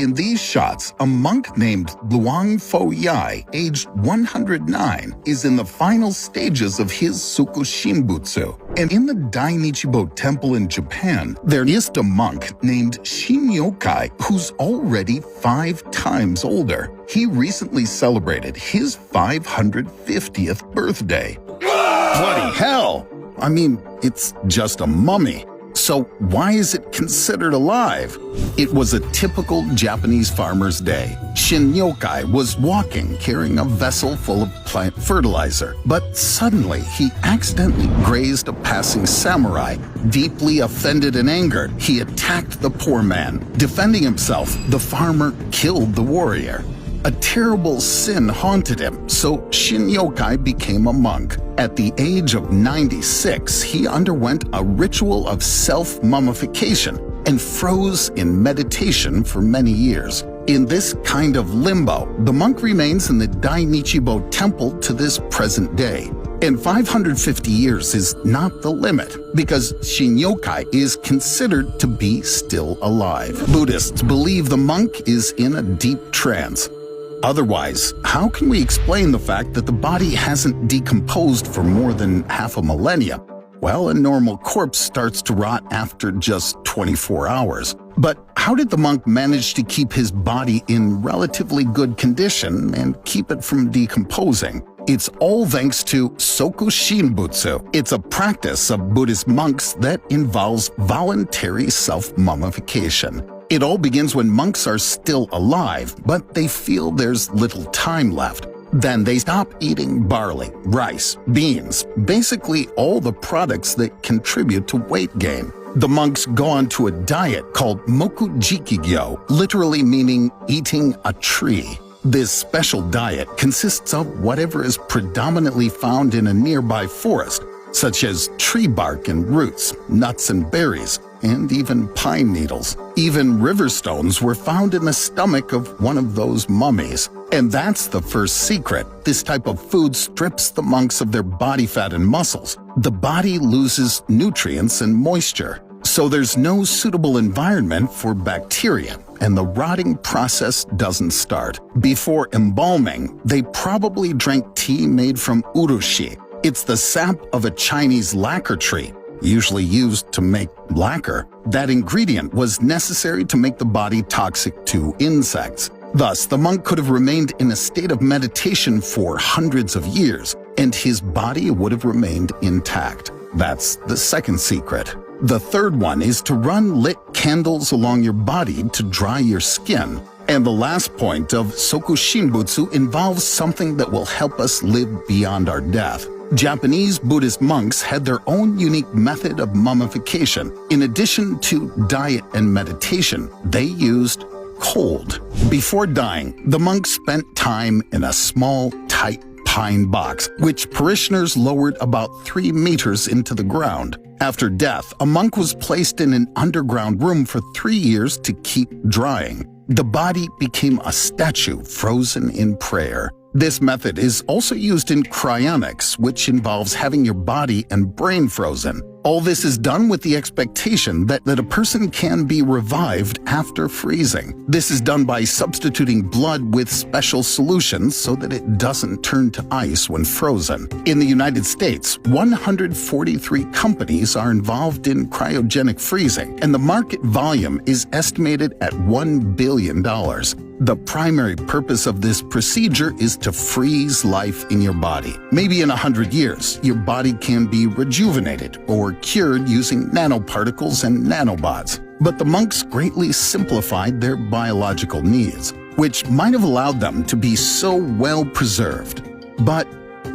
In these shots, a monk named Luang Fo Yai, aged 109, is in the final stages of his Sokushinbutsu. And in the Dainichibo temple in Japan, there is a monk named Shinyokai who's already 5 times older. He recently celebrated his 550th birthday. Bloody hell! I mean, it's just a mummy. So why is it considered alive? It was a typical Japanese farmer's day. Shinyokai was walking carrying a vessel full of plant fertilizer, but suddenly he accidentally grazed a passing samurai. Deeply offended and angered, he attacked the poor man. Defending himself, the farmer killed the warrior. A terrible sin haunted him, so Shinyokai became a monk. At the age of 96, he underwent a ritual of self-mummification and froze in meditation for many years. In this kind of limbo, the monk remains in the Dainichibo temple to this present day. And 550 years is not the limit, because Shinyokai is considered to be still alive. Buddhists believe the monk is in a deep trance. Otherwise, how can we explain the fact that the body hasn't decomposed for more than half a millennia? Well, a normal corpse starts to rot after just 24 hours. But how did the monk manage to keep his body in relatively good condition and keep it from decomposing? It's all thanks to Sokushinbutsu. It's a practice of Buddhist monks that involves voluntary self-mummification. It all begins when monks are still alive, but they feel there's little time left. Then they stop eating barley, rice, beans, basically all the products that contribute to weight gain. The monks go on to a diet called Mokujikigyo, literally meaning eating a tree. This special diet consists of whatever is predominantly found in a nearby forest, such as tree bark and roots, nuts and berries, and even pine needles. Even river stones were found in the stomach of one of those mummies. And that's the first secret. This type of food strips the monks of their body fat and muscles. The body loses nutrients and moisture. So there's no suitable environment for bacteria, and the rotting process doesn't start. Before embalming, they probably drank tea made from urushi. It's the sap of a Chinese lacquer tree, usually used to make lacquer. That ingredient was necessary to make the body toxic to insects. Thus, the monk could have remained in a state of meditation for hundreds of years, and his body would have remained intact. That's the second secret. The third one is to run lit candles along your body to dry your skin. And the last point of Sokushinbutsu involves something that will help us live beyond our death. Japanese Buddhist monks had their own unique method of mummification. In addition to diet and meditation, they used cold. Before dying, the monks spent time in a small, tight pine box, which parishioners lowered about 3 meters into the ground. After death, a monk was placed in an underground room for 3 years to keep drying. The body became a statue frozen in prayer. This method is also used in cryonics, which involves having your body and brain frozen. All this is done with the expectation that a person can be revived after freezing. This is done by substituting blood with special solutions so that it doesn't turn to ice when frozen. In the United States, 143 companies are involved in cryogenic freezing, and the market volume is estimated at $1 billion. The primary purpose of this procedure is to freeze life in your body. Maybe in 100 years, your body can be rejuvenated or cured using nanoparticles and nanobots. But the monks greatly simplified their biological needs, which might have allowed them to be so well preserved, but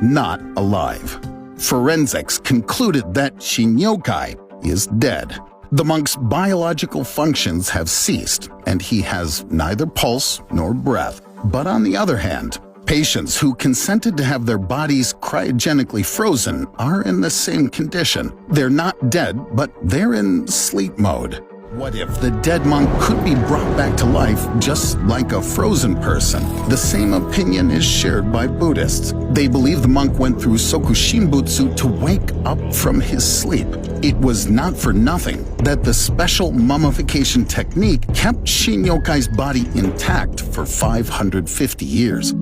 not alive. Forensics concluded that Shinyokai is dead. The monk's biological functions have ceased, and he has neither pulse nor breath. But on the other hand, patients who consented to have their bodies cryogenically frozen are in the same condition. They're not dead, but they're in sleep mode. What if the dead monk could be brought back to life just like a frozen person? The same opinion is shared by Buddhists. They believe the monk went through Sokushinbutsu to wake up from his sleep. It was not for nothing that the special mummification technique kept Shin Yokai's body intact for 550 years.